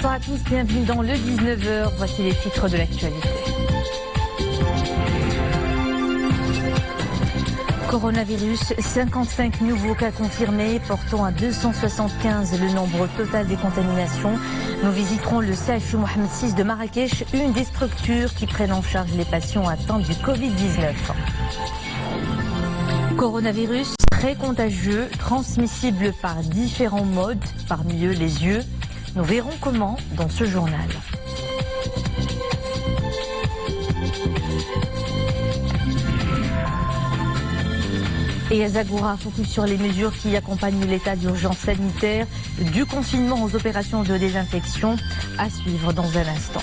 Bonsoir à tous, bienvenue dans le 19h. Voici les titres de l'actualité. Coronavirus, 55 nouveaux cas confirmés, portant à 275 le nombre total des contaminations. Nous visiterons le CHU Mohamed VI de Marrakech, une des structures qui prennent en charge les patients atteints du Covid-19. Coronavirus très contagieux, transmissible par différents modes, parmi eux les yeux. Nous verrons comment dans ce journal. Et Azagoura focus sur les mesures qui accompagnent l'état d'urgence sanitaire, du confinement aux opérations de désinfection, à suivre dans un instant.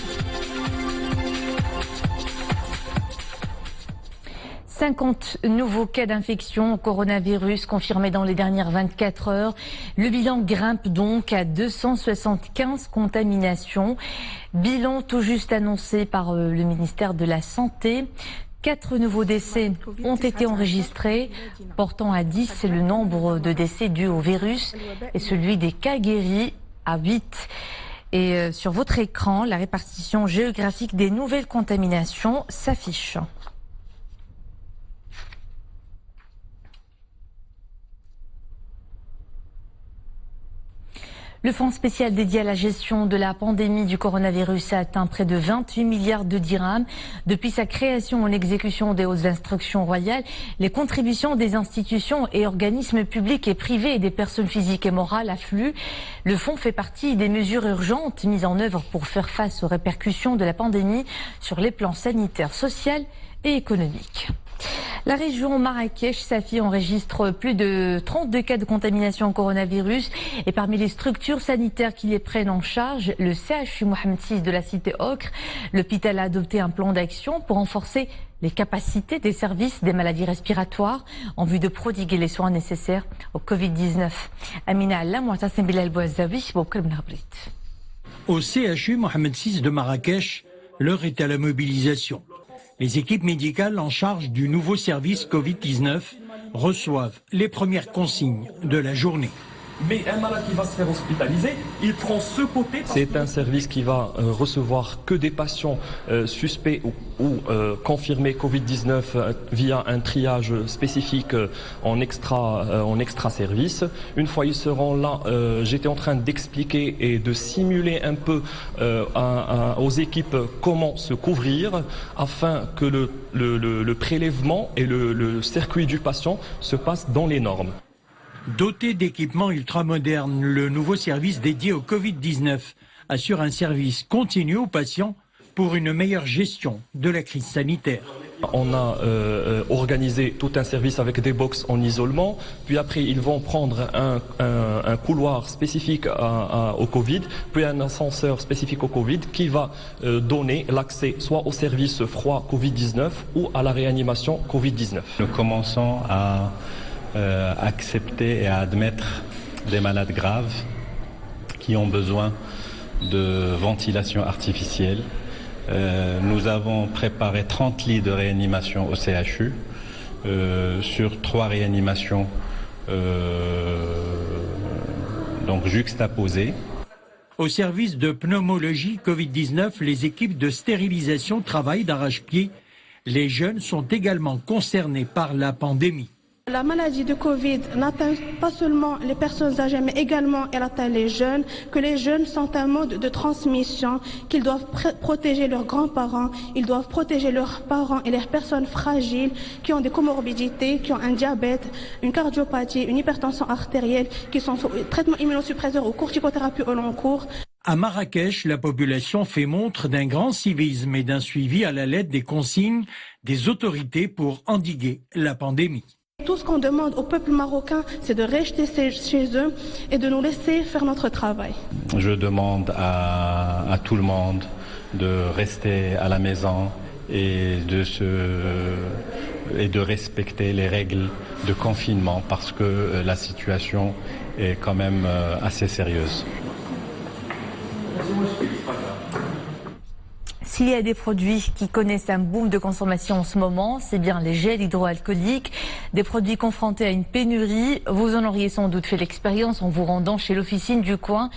50 nouveaux cas d'infection au coronavirus confirmés dans les dernières 24 heures. Le bilan grimpe donc à 275 contaminations. Bilan tout juste annoncé par le ministère de la Santé. 4 nouveaux décès ont été enregistrés, portant à 10 le nombre de décès dus au virus et celui des cas guéris à 8. Et sur votre écran, la répartition géographique des nouvelles contaminations s'affiche. Le fonds spécial dédié à la gestion de la pandémie du coronavirus a atteint près de 28 milliards de dirhams. Depuis sa création en exécution des hautes instructions royales, les contributions des institutions et organismes publics et privés et des personnes physiques et morales affluent. Le fonds fait partie des mesures urgentes mises en œuvre pour faire face aux répercussions de la pandémie sur les plans sanitaires, social et économiques. La région Marrakech-Safi enregistre plus de 32 cas de contamination au coronavirus et parmi les structures sanitaires qui les prennent en charge, le CHU Mohamed VI de la cité Ocre. L'hôpital a adopté un plan d'action pour renforcer les capacités des services des maladies respiratoires en vue de prodiguer les soins nécessaires au Covid-19. Amina Allah, Mu'tasim Bilal Bouazawi, Au CHU Mohamed VI de Marrakech, l'heure est à la mobilisation. Les équipes médicales en charge du nouveau service Covid-19 reçoivent les premières consignes de la journée. Mais un malade qui va se faire hospitaliser, il prend ce côté. C'est un service qui va recevoir que des patients suspects ou confirmés Covid-19 via un triage spécifique en extra service. Une fois ils seront là, j'étais en train d'expliquer et de simuler un peu aux équipes comment se couvrir afin que le prélèvement et le circuit du patient se passent dans les normes. Doté d'équipements ultramodernes, le nouveau service dédié au Covid-19 assure un service continu aux patients pour une meilleure gestion de la crise sanitaire. On a organisé tout un service avec des box en isolement, puis après ils vont prendre un couloir spécifique au Covid, puis un ascenseur spécifique au Covid qui va donner l'accès soit au service froid Covid-19 ou à la réanimation Covid-19. Nous commençons à accepter et à admettre des malades graves qui ont besoin de ventilation artificielle. Nous avons préparé 30 lits de réanimation au CHU sur 3 réanimations donc juxtaposées. Au service de pneumologie Covid-19, les équipes de stérilisation travaillent d'arrache-pied. Les jeunes sont également concernés par la pandémie. La maladie de Covid n'atteint pas seulement les personnes âgées, mais également elle atteint les jeunes, que les jeunes sont un mode de transmission, qu'ils doivent protéger leurs grands-parents, ils doivent protéger leurs parents et les personnes fragiles qui ont des comorbidités, qui ont un diabète, une cardiopathie, une hypertension artérielle, qui sont sous traitement immunosuppresseur ou corticothérapie au long cours. À Marrakech, la population fait montre d'un grand civisme et d'un suivi à la lettre des consignes des autorités pour endiguer la pandémie. Tout ce qu'on demande au peuple marocain, c'est de rester chez eux et de nous laisser faire notre travail. Je demande à tout le monde de rester à la maison et de respecter les règles de confinement parce que la situation est quand même assez sérieuse. S'il y a des produits qui connaissent un boom de consommation en ce moment, c'est bien les gels hydroalcooliques, des produits confrontés à une pénurie. Vous en auriez sans doute fait l'expérience en vous rendant chez l'officine du coin.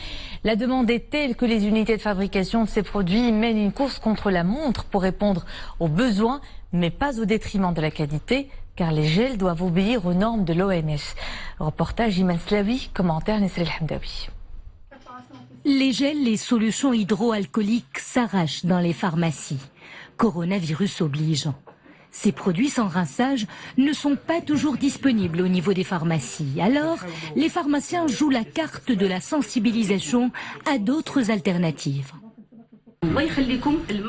La demande est telle que les unités de fabrication de ces produits mènent une course contre la montre pour répondre aux besoins, mais pas au détriment de la qualité, car les gels doivent obéir aux normes de l'OMS. Reportage Iman Slawi, commentaire Nesrel Hamdawi. Les gels, les solutions hydroalcooliques s'arrachent dans les pharmacies. Coronavirus oblige. Ces produits sans rinçage ne sont pas toujours disponibles au niveau des pharmacies. Alors, les pharmaciens jouent la carte de la sensibilisation à d'autres alternatives.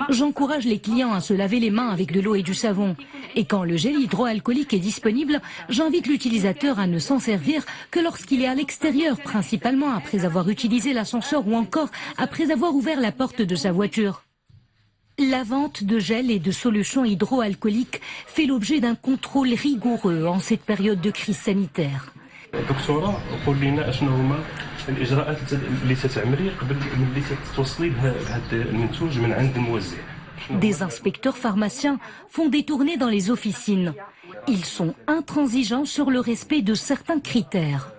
J'encourage les clients à se laver les mains avec de l'eau et du savon. Et quand le gel hydroalcoolique est disponible, j'invite l'utilisateur à ne s'en servir que lorsqu'il est à l'extérieur, principalement après avoir utilisé l'ascenseur ou encore après avoir ouvert la porte de sa voiture. La vente de gel et de solutions hydroalcooliques fait l'objet d'un contrôle rigoureux en cette période de crise sanitaire. Des inspecteurs pharmaciens font des tournées dans les officines. Ils sont intransigeants sur le respect de certains critères.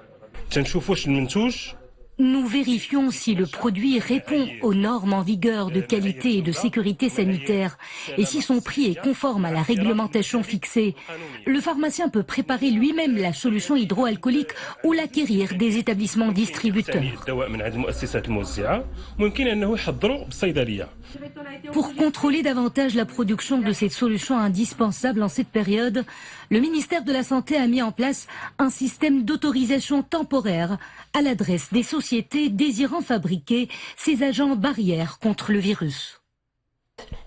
Nous vérifions si le produit répond aux normes en vigueur de qualité et de sécurité sanitaire et si son prix est conforme à la réglementation fixée. Le pharmacien peut préparer lui-même la solution hydroalcoolique ou l'acquérir des établissements distributeurs. Pour contrôler davantage la production de cette solution indispensable en cette période, le ministère de la Santé a mis en place un système d'autorisation temporaire à l'adresse des sociétés désirant fabriquer ces agents barrières contre le virus.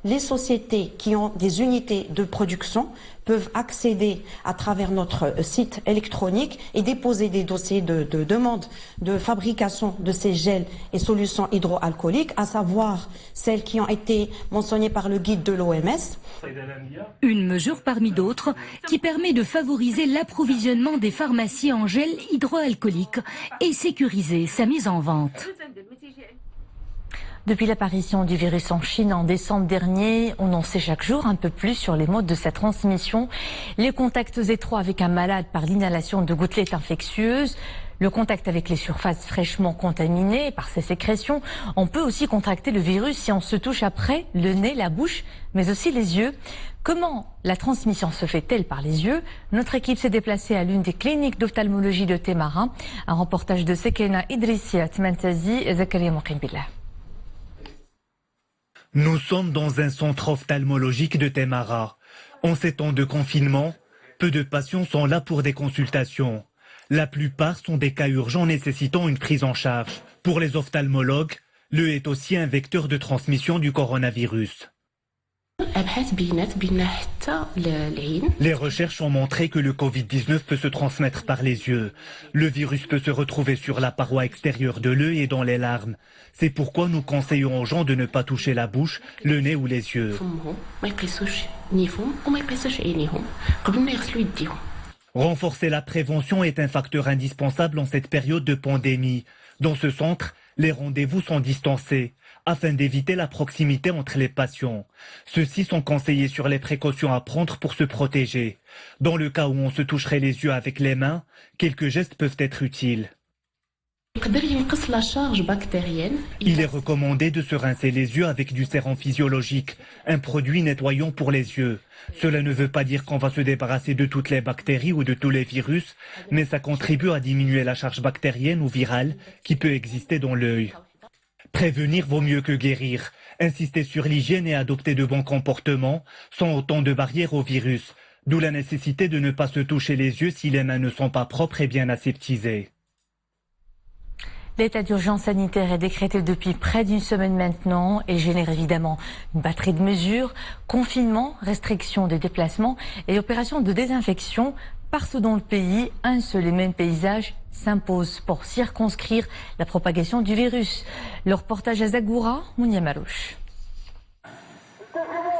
Les sociétés qui ont des unités de production peuvent accéder à travers notre site électronique et déposer des dossiers de demande de fabrication de ces gels et solutions hydroalcooliques, à savoir celles qui ont été mentionnées par le guide de l'OMS. Une mesure parmi d'autres qui permet de favoriser l'approvisionnement des pharmacies en gel hydroalcoolique et sécuriser sa mise en vente. Depuis l'apparition du virus en Chine en décembre dernier, on en sait chaque jour un peu plus sur les modes de sa transmission. Les contacts étroits avec un malade par l'inhalation de gouttelettes infectieuses, le contact avec les surfaces fraîchement contaminées par ces sécrétions. On peut aussi contracter le virus si on se touche après le nez, la bouche, mais aussi les yeux. Comment la transmission se fait-elle par les yeux? Notre équipe s'est déplacée à l'une des cliniques d'ophtalmologie de Temara. Un reportage de Sekena Idrissia Tmantazi et Zakaria Mokimbillah. Nous sommes dans un centre ophtalmologique de Temara. En ces temps de confinement, peu de patients sont là pour des consultations. La plupart sont des cas urgents nécessitant une prise en charge. Pour les ophtalmologues, l'œil est aussi un vecteur de transmission du coronavirus. Les recherches ont montré que le Covid-19 peut se transmettre par les yeux. Le virus peut se retrouver sur la paroi extérieure de l'œil et dans les larmes. C'est pourquoi nous conseillons aux gens de ne pas toucher la bouche, le nez ou les yeux. Renforcer la prévention est un facteur indispensable en cette période de pandémie. Dans ce centre, les rendez-vous sont distancés afin d'éviter la proximité entre les patients. Ceux-ci sont conseillés sur les précautions à prendre pour se protéger. Dans le cas où on se toucherait les yeux avec les mains, quelques gestes peuvent être utiles. Il est recommandé de se rincer les yeux avec du sérum physiologique, un produit nettoyant pour les yeux. Cela ne veut pas dire qu'on va se débarrasser de toutes les bactéries ou de tous les virus, mais ça contribue à diminuer la charge bactérienne ou virale qui peut exister dans l'œil. Prévenir vaut mieux que guérir. Insister sur l'hygiène et adopter de bons comportements sont autant de barrières au virus, d'où la nécessité de ne pas se toucher les yeux si les mains ne sont pas propres et bien aseptisées. L'état d'urgence sanitaire est décrété depuis près d'une semaine maintenant et génère évidemment une batterie de mesures, confinement, restriction des déplacements et opérations de désinfection. Partout dans le pays, un seul et même paysage s'impose pour circonscrire la propagation du virus. Le reportage à Zagoura, Mounia Marouche.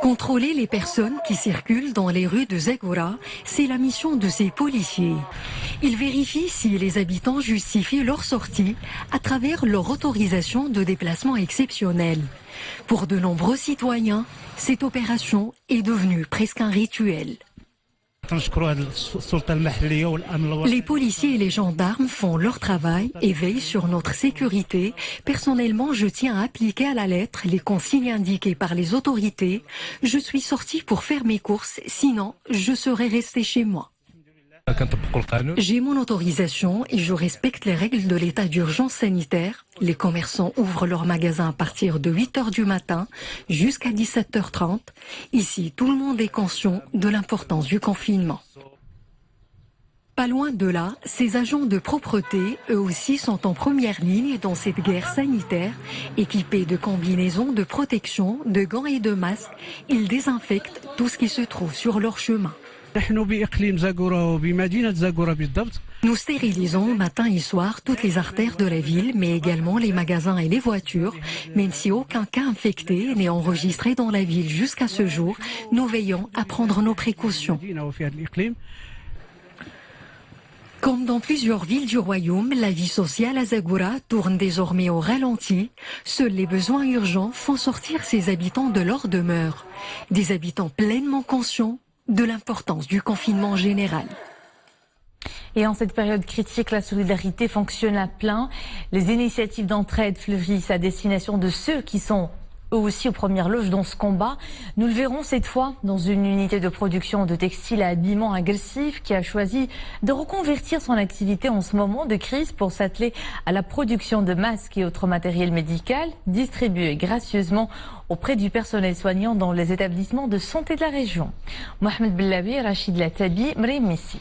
Contrôler les personnes qui circulent dans les rues de Zagoura, c'est la mission de ces policiers. Ils vérifient si les habitants justifient leur sortie à travers leur autorisation de déplacement exceptionnel. Pour de nombreux citoyens, cette opération est devenue presque un rituel. Les policiers et les gendarmes font leur travail et veillent sur notre sécurité. Personnellement, je tiens à appliquer à la lettre les consignes indiquées par les autorités. Je suis sorti pour faire mes courses, sinon je serais resté chez moi. J'ai mon autorisation et je respecte les règles de l'état d'urgence sanitaire. Les commerçants ouvrent leurs magasins à partir de 8h du matin jusqu'à 17h30. Ici, tout le monde est conscient de l'importance du confinement. Pas loin de là, ces agents de propreté, eux aussi, sont en première ligne dans cette guerre sanitaire. Équipés de combinaisons de protection, de gants et de masques, ils désinfectent tout ce qui se trouve sur leur chemin. Nous stérilisons matin et soir toutes les artères de la ville, mais également les magasins et les voitures. Même si aucun cas infecté n'est enregistré dans la ville jusqu'à ce jour, nous veillons à prendre nos précautions. Comme dans plusieurs villes du royaume, la vie sociale à Zagora tourne désormais au ralenti. Seuls les besoins urgents font sortir ces habitants de leur demeure. Des habitants pleinement conscients de l'importance du confinement général. Et en cette période critique, la solidarité fonctionne à plein. Les initiatives d'entraide fleurissent à destination de ceux qui sont eux aussi aux premières loges dans ce combat. Nous le verrons cette fois dans une unité de production de textiles à habillement agressif qui a choisi de reconvertir son activité en ce moment de crise pour s'atteler à la production de masques et autres matériels médicaux distribués gracieusement auprès du personnel soignant dans les établissements de santé de la région. Mohamed Bellabi, Rachid Latabi, Mrem Messi.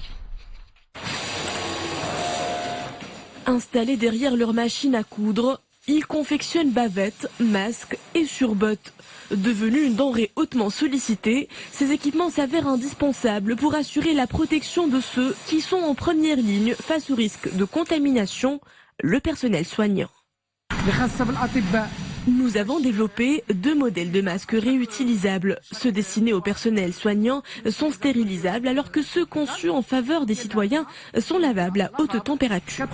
Installés derrière leur machine à coudre, ils confectionnent bavettes, masques et surbottes. Devenus une denrée hautement sollicitée, ces équipements s'avèrent indispensables pour assurer la protection de ceux qui sont en première ligne face au risque de contamination, le personnel soignant. Nous avons développé 2 modèles de masques réutilisables. Ceux destinés au personnel soignant sont stérilisables alors que ceux conçus en faveur des citoyens sont lavables à haute température.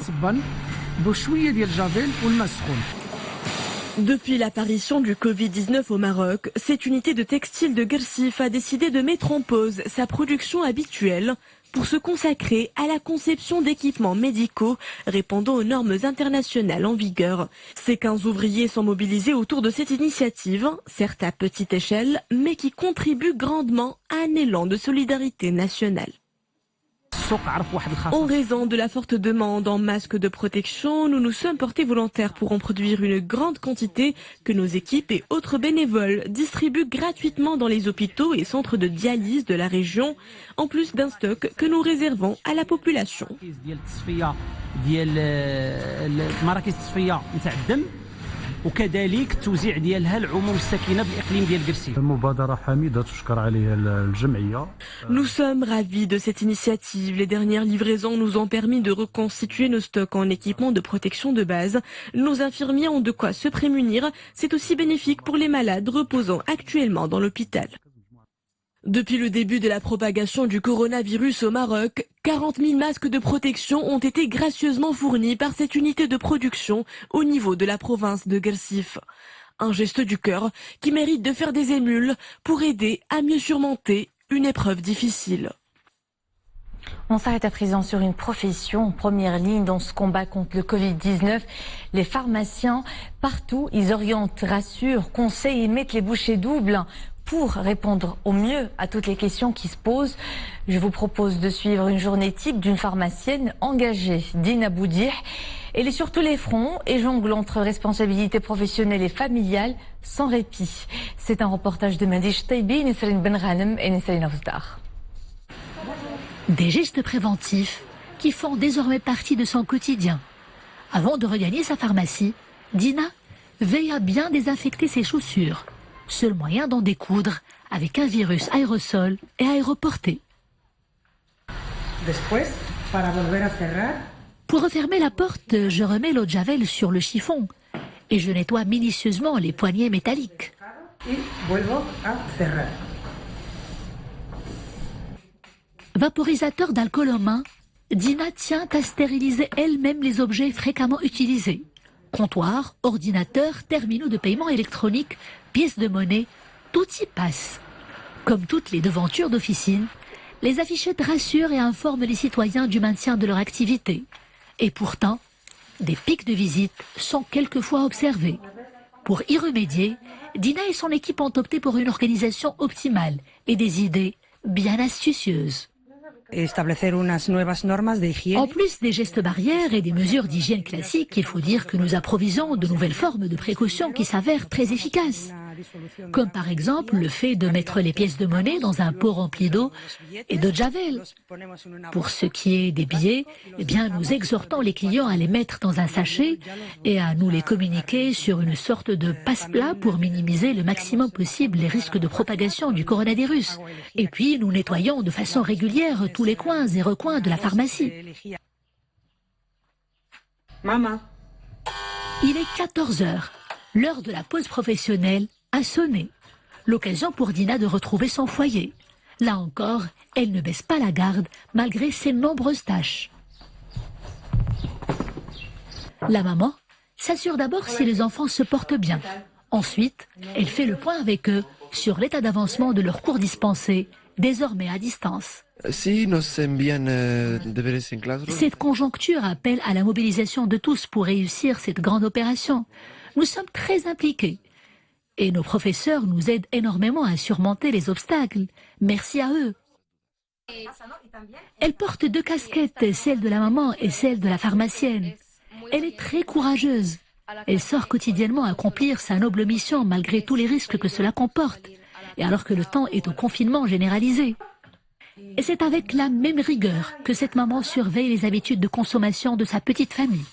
Depuis l'apparition du Covid-19 au Maroc, cette unité de textile de Guersif a décidé de mettre en pause sa production habituelle pour se consacrer à la conception d'équipements médicaux répondant aux normes internationales en vigueur. Ces 15 ouvriers sont mobilisés autour de cette initiative, certes à petite échelle, mais qui contribue grandement à un élan de solidarité nationale. En raison de la forte demande en masques de protection, nous nous sommes portés volontaires pour en produire une grande quantité que nos équipes et autres bénévoles distribuent gratuitement dans les hôpitaux et centres de dialyse de la région, en plus d'un stock que nous réservons à la population. وكذلك التوزيع ديالها العموم الساكنه بالاقليم ديال قرسي. مبادره حميده تشكر عليها الجمعيه. Nous sommes ravis de cette initiative. Les dernières livraisons nous ont permis de reconstituer nos stocks en équipements de protection de base. Nos infirmiers ont de quoi se prémunir. C'est aussi bénéfique pour les malades reposant actuellement dans l'hôpital. Depuis le début de la propagation du coronavirus au Maroc, 40 000 masques de protection ont été gracieusement fournis par cette unité de production au niveau de la province de Guersif. Un geste du cœur qui mérite de faire des émules pour aider à mieux surmonter une épreuve difficile. On s'arrête à présent sur une profession en première ligne dans ce combat contre le Covid-19. Les pharmaciens, partout, ils orientent, rassurent, conseillent et mettent les bouchées doubles pour répondre au mieux à toutes les questions qui se posent. Je vous propose de suivre une journée type d'une pharmacienne engagée, Dina Boudih. Elle est sur tous les fronts et jongle entre responsabilités professionnelles et familiales sans répit. C'est un reportage de Madish Taibi, Nesrine Benranem et Nesrine Avzdar. Des gestes préventifs qui font désormais partie de son quotidien. Avant de regagner sa pharmacie, Dina veille à bien désinfecter ses chaussures. Seul moyen d'en découdre avec un virus aérosol et aéroporté. Pour refermer la porte, je remets l'eau de javel sur le chiffon et je nettoie minutieusement les poignées métalliques. Vaporisateur d'alcool en main, Dina tient à stériliser elle-même les objets fréquemment utilisés. Comptoir, ordinateur, terminaux de paiement électronique, pièces de monnaie, tout y passe. Comme toutes les devantures d'officine, les affichettes rassurent et informent les citoyens du maintien de leur activité. Et pourtant, des pics de visite sont quelquefois observés. Pour y remédier, Dina et son équipe ont opté pour une organisation optimale et des idées bien astucieuses. En plus des gestes barrières et des mesures d'hygiène classiques, il faut dire que nous approvisons de nouvelles formes de précautions qui s'avèrent très efficaces. Comme par exemple le fait de mettre les pièces de monnaie dans un pot rempli d'eau et de javel. Pour ce qui est des billets, eh bien, nous exhortons les clients à les mettre dans un sachet et à nous les communiquer sur une sorte de passe-plat pour minimiser le maximum possible les risques de propagation du coronavirus. Et puis, nous nettoyons de façon régulière tous les coins et recoins de la pharmacie. Maman. Il est 14h. L'heure de la pause professionnelle a sonné. L'occasion pour Dina de retrouver son foyer. Là encore, elle ne baisse pas la garde malgré ses nombreuses tâches. La maman s'assure d'abord si les enfants se portent bien. Ensuite, elle fait le point avec eux sur l'état d'avancement de leurs cours dispensés, désormais à distance. Cette conjoncture appelle à la mobilisation de tous pour réussir cette grande opération. Nous sommes très impliqués. Et nos professeurs nous aident énormément à surmonter les obstacles. Merci à eux. Elle porte 2 casquettes, celle de la maman et celle de la pharmacienne. Elle est très courageuse. Elle sort quotidiennement accomplir sa noble mission malgré tous les risques que cela comporte. Et alors que le temps est au confinement généralisé. Et c'est avec la même rigueur que cette maman surveille les habitudes de consommation de sa petite famille.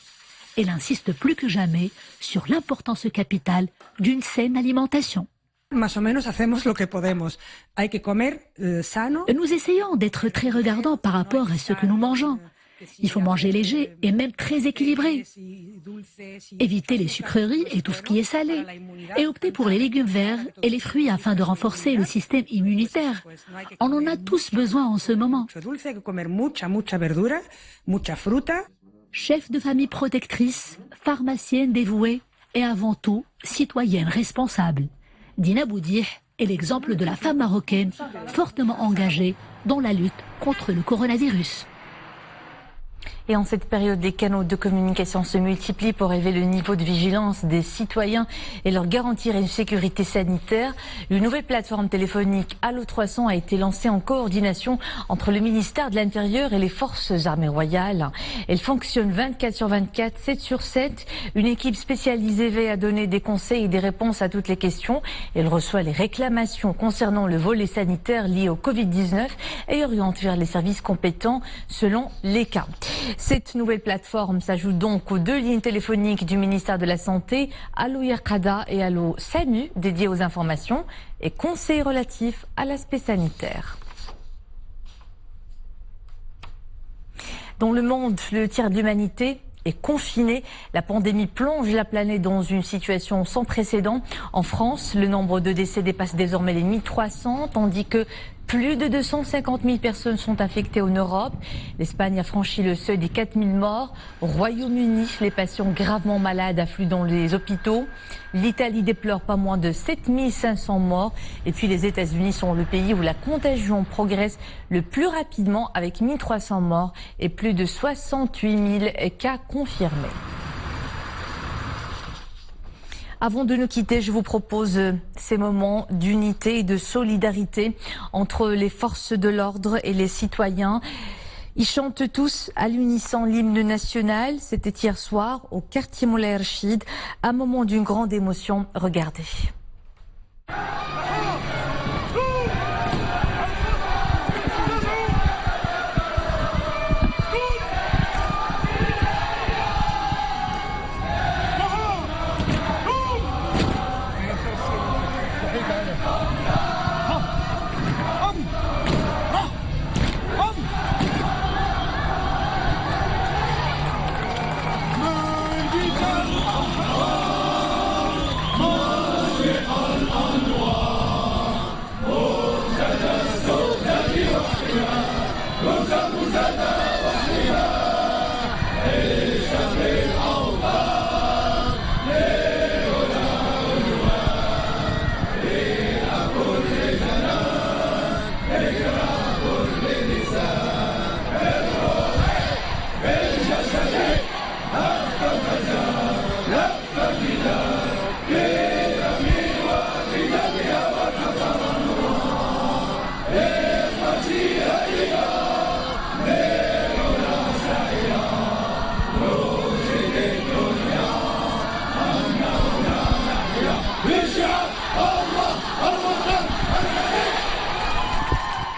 Elle insiste plus que jamais sur l'importance capitale d'une saine alimentation. Nous essayons d'être très regardants par rapport à ce que nous mangeons. Il faut manger léger et même très équilibré. Éviter les sucreries et tout ce qui est salé. Et opter pour les légumes verts et les fruits afin de renforcer le système immunitaire. On en a tous besoin en ce moment. Chef de famille protectrice, pharmacienne dévouée et avant tout citoyenne responsable. Dina Boudih est l'exemple de la femme marocaine fortement engagée dans la lutte contre le coronavirus. Et en cette période, les canaux de communication se multiplient pour élever le niveau de vigilance des citoyens et leur garantir une sécurité sanitaire. Une nouvelle plateforme téléphonique Allo 300 a été lancée en coordination entre le ministère de l'Intérieur et les forces armées royales. Elle fonctionne 24/24, 7/7. Une équipe spécialisée veille à donner des conseils et des réponses à toutes les questions. Elle reçoit les réclamations concernant le volet sanitaire lié au Covid-19 et oriente vers les services compétents selon les cas. Cette nouvelle plateforme s'ajoute donc aux 2 lignes téléphoniques du ministère de la Santé, Allo Yaqada et Allo SAMU, dédiées aux informations et conseils relatifs à l'aspect sanitaire. Dans le monde, le tiers de l'humanité est confiné. La pandémie plonge la planète dans une situation sans précédent. En France, le nombre de décès dépasse désormais les 1300, tandis que plus de 250 000 personnes sont infectées en Europe. L'Espagne a franchi le seuil des 4 000 morts. Au Royaume-Uni, les patients gravement malades affluent dans les hôpitaux. L'Italie déplore pas moins de 7 500 morts. Et puis les États-Unis sont le pays où la contagion progresse le plus rapidement avec 1300 morts et plus de 68 000 cas confirmés. Avant de nous quitter, je vous propose ces moments d'unité et de solidarité entre les forces de l'ordre et les citoyens. Ils chantent tous à l'unisson l'hymne national. C'était hier soir au quartier Moulay Rachid, un moment d'une grande émotion. Regardez. Allah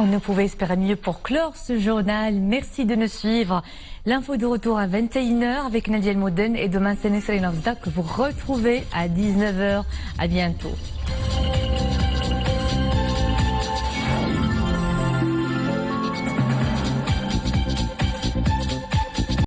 On ne pouvait espérer mieux pour clore ce journal. Merci de nous suivre. L'info de retour à 21h avec Nadia El Moden et demain c'est Nesrine Ovzda que vous retrouvez à 19h. À bientôt.